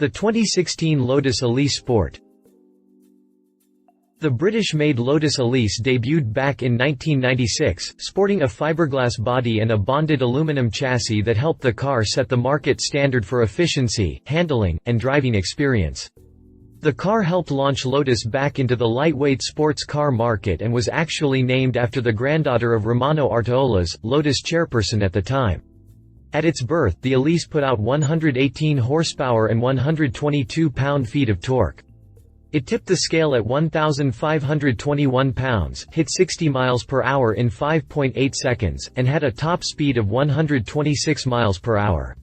The 2016 Lotus Elise Sport. The British-made Lotus Elise debuted back in 1996, sporting a fiberglass body and a bonded aluminum chassis that helped the car set the market standard for efficiency, handling, and driving experience. The car helped launch Lotus back into the lightweight sports car market and was actually named after the granddaughter of Romano Artioli's, Lotus chairperson at the time. At its birth, the Elise put out 118 horsepower and 122 pound-feet of torque. It tipped the scale at 1,521 pounds, hit 60 miles per hour in 5.8 seconds, and had a top speed of 126 miles per hour.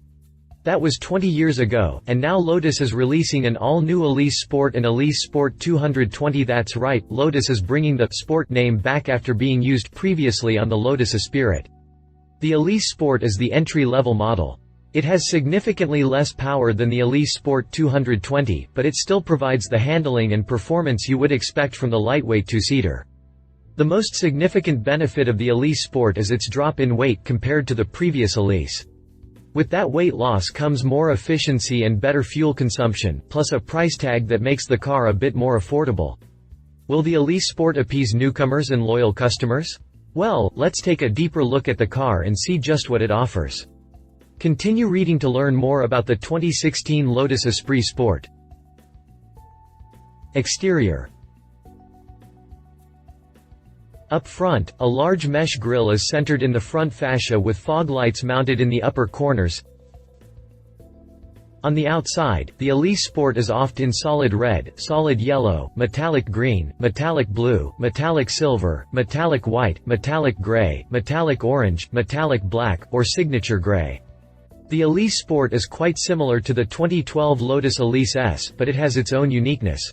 That was 20 years ago, and now Lotus is releasing an all-new Elise Sport and Elise Sport 220. That's right, Lotus is bringing the Sport name back after being used previously on the Lotus Espirit. The Elise Sport is the entry-level model. It has significantly less power than the Elise Sport 220, but it still provides the handling and performance you would expect from the lightweight two-seater. The most significant benefit of the Elise Sport is its drop in weight compared to the previous Elise. With that weight loss comes more efficiency and better fuel consumption, plus a price tag that makes the car a bit more affordable. Will the Elise Sport appease newcomers and loyal customers? Well, let's take a deeper look at the car and see just what it offers. Continue reading to learn more about the 2016 Lotus Esprit Sport. Exterior. Up front, a large mesh grille is centered in the front fascia with fog lights mounted in the upper corners. On the outside, the Elise Sport is often in solid red, solid yellow, metallic green, metallic blue, metallic silver, metallic white, metallic gray, metallic orange, metallic black, or signature gray. The Elise Sport is quite similar to the 2012 Lotus Elise S, but it has its own uniqueness.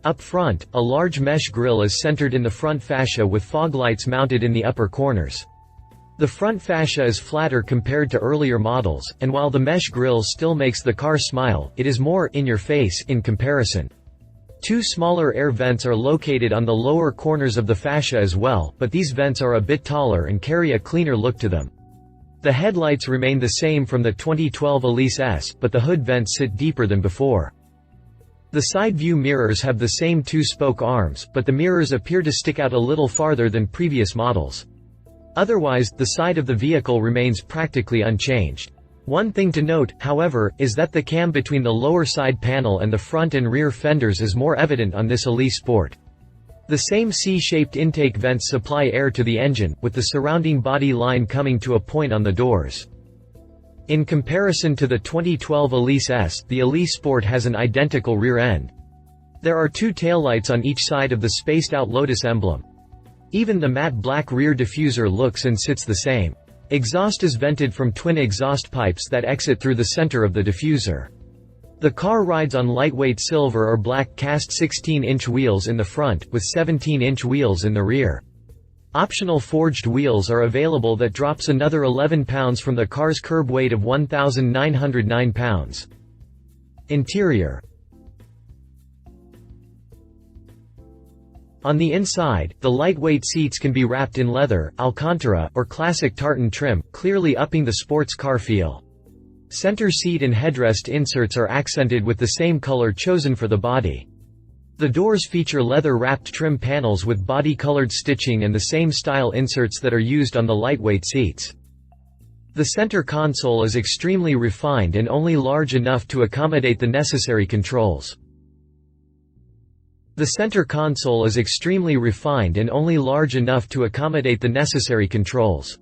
Up front, a large mesh grille is centered in the front fascia with fog lights mounted in the upper corners. The front fascia is flatter compared to earlier models, and while the mesh grille still makes the car smile, it is more in your face in comparison. Two smaller air vents are located on the lower corners of the fascia as well, but these vents are a bit taller and carry a cleaner look to them. The headlights remain the same from the 2012 Elise S, but the hood vents sit deeper than before. The side view mirrors have the same two-spoke arms, but the mirrors appear to stick out a little farther than previous models. Otherwise, the side of the vehicle remains practically unchanged. One thing to note, however, is that the cam between the lower side panel and the front and rear fenders is more evident on this Elise Sport. The same C-shaped intake vents supply air to the engine, with the surrounding body line coming to a point on the doors. In comparison to the 2012 Elise S, the Elise Sport has an identical rear end. There are two taillights on each side of the spaced-out Lotus emblem. Even the matte black rear diffuser looks and sits the same. Exhaust is vented from twin exhaust pipes that exit through the center of the diffuser. The car rides on lightweight silver or black cast 16-inch wheels in the front, with 17-inch wheels in the rear. Optional forged wheels are available that drops another 11 pounds from the car's curb weight of 1,909 pounds. Interior. On the inside, the lightweight seats can be wrapped in leather, Alcantara, or classic tartan trim, clearly upping the sports car feel. Center seat and headrest inserts are accented with the same color chosen for the body. The doors feature leather-wrapped trim panels with body-colored stitching and the same style inserts that are used on the lightweight seats. The center console is extremely refined and only large enough to accommodate the necessary controls.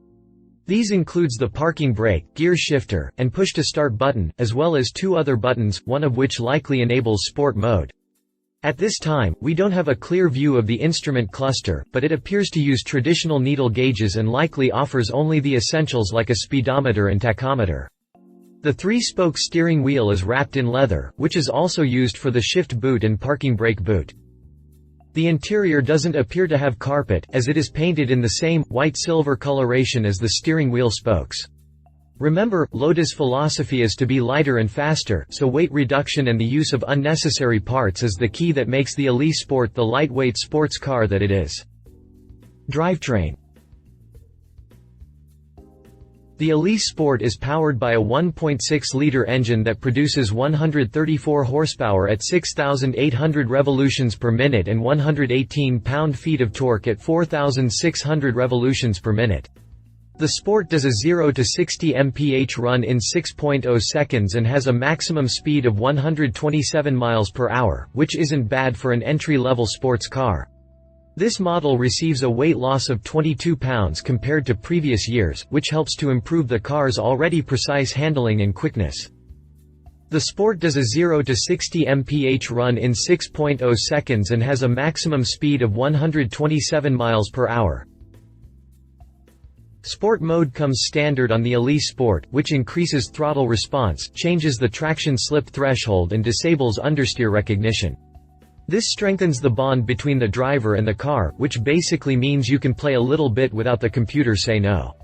These includes the parking brake, gear shifter, and push-to-start button, as well as two other buttons, one of which likely enables sport mode. At this time, we don't have a clear view of the instrument cluster, but it appears to use traditional needle gauges and likely offers only the essentials like a speedometer and tachometer. The three-spoke steering wheel is wrapped in leather, which is also used for the shift boot and parking brake boot. The interior doesn't appear to have carpet, as it is painted in the same, white-silver coloration as the steering wheel spokes. Remember, Lotus' philosophy is to be lighter and faster, so weight reduction and the use of unnecessary parts is the key that makes the Elise Sport the lightweight sports car that it is. Drivetrain. The Elise Sport is powered by a 1.6-liter engine that produces 134 horsepower at 6,800 revolutions per minute and 118 pound-feet of torque at 4,600 revolutions per minute. The Sport does a 0 to 60 mph run in 6.0 seconds and has a maximum speed of 127 miles per hour, which isn't bad for an entry-level sports car. This model receives a weight loss of 22 pounds compared to previous years, which helps to improve the car's already precise handling and quickness. The Sport does a 0 to 60 mph run in 6.0 seconds and has a maximum speed of 127 miles per hour. Sport mode comes standard on the Elise Sport, which increases throttle response, changes the traction slip threshold and disables understeer recognition. This strengthens the bond between the driver and the car, which basically means you can play a little bit without the computer say no.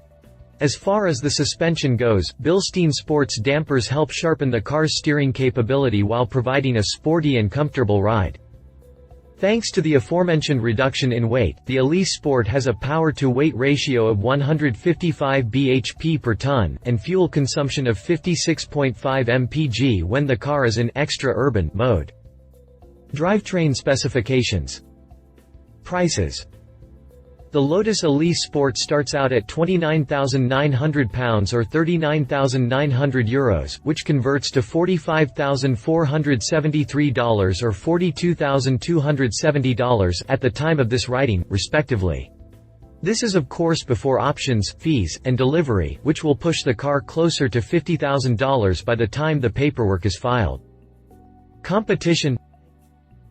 As far as the suspension goes, Bilstein Sport's dampers help sharpen the car's steering capability while providing a sporty and comfortable ride. Thanks to the aforementioned reduction in weight, the Elise Sport has a power-to-weight ratio of 155 bhp per ton, and fuel consumption of 56.5 mpg when the car is in extra urban mode. Drivetrain specifications. Prices. The Lotus Elise Sport starts out at £29,900 or €39,900, which converts to $45,473 or $42,270 at the time of this writing, respectively. This is of course before options, fees, and delivery, which will push the car closer to $50,000 by the time the paperwork is filed. Competition.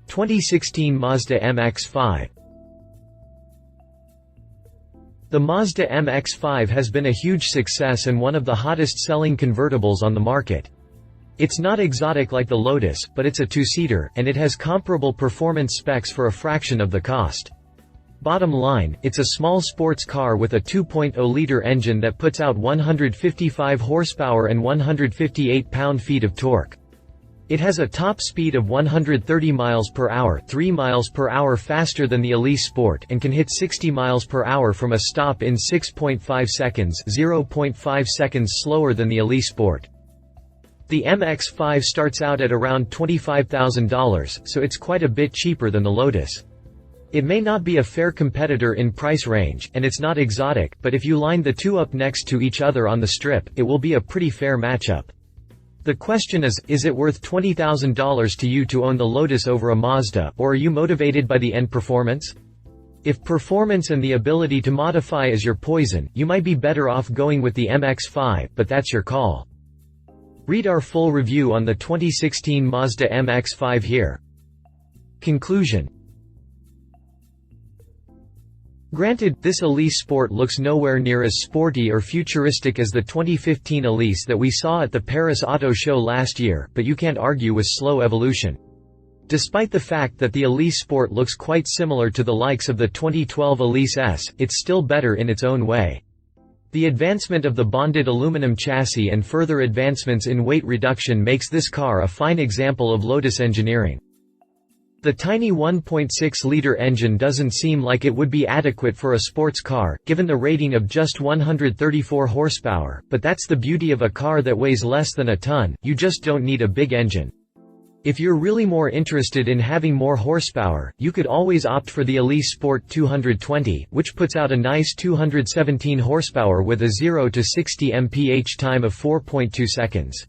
2016 Mazda MX-5. The Mazda MX-5 has been a huge success and one of the hottest-selling convertibles on the market. It's not exotic like the Lotus, but it's a two-seater, and it has comparable performance specs for a fraction of the cost. Bottom line, it's a small sports car with a 2.0-liter engine that puts out 155 horsepower and 158 pound-feet of torque. It has a top speed of 130 miles per hour, 3 miles per hour faster than the Elise Sport, and can hit 60 miles per hour from a stop in 6.5 seconds, 0.5 seconds slower than the Elise Sport. The MX-5 starts out at around $25,000, so it's quite a bit cheaper than the Lotus. It may not be a fair competitor in price range, and it's not exotic, but if you line the two up next to each other on the strip, it will be a pretty fair matchup. The question is it worth $20,000 to you to own the Lotus over a Mazda, or are you motivated by the end performance? If performance and the ability to modify is your poison, you might be better off going with the MX-5, but that's your call. Read our full review on the 2016 Mazda MX-5 here. Conclusion. Granted, this Elise Sport looks nowhere near as sporty or futuristic as the 2015 Elise that we saw at the Paris Auto Show last year, but you can't argue with slow evolution. Despite the fact that the Elise Sport looks quite similar to the likes of the 2012 Elise S, it's still better in its own way. The advancement of the bonded aluminum chassis and further advancements in weight reduction makes this car a fine example of Lotus engineering. The tiny 1.6-liter engine doesn't seem like it would be adequate for a sports car, given the rating of just 134 horsepower, but that's the beauty of a car that weighs less than a ton, you just don't need a big engine. If you're really more interested in having more horsepower, you could always opt for the Elise Sport 220, which puts out a nice 217 horsepower with a 0 to 60 mph time of 4.2 seconds.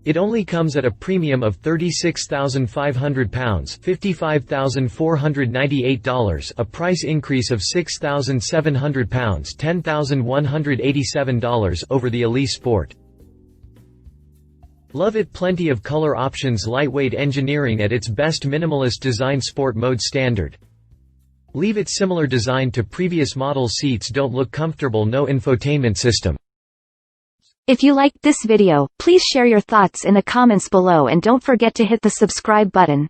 It only comes at a premium of £36,500, $55,498, a price increase of £6,700, $10,187 over the Elise Sport. Love it. Plenty of color options, lightweight engineering at its best, minimalist design, sport mode standard. Leave it similar design to previous model, seats don't look comfortable, no infotainment system. If you liked this video, please share your thoughts in the comments below and don't forget to hit the subscribe button.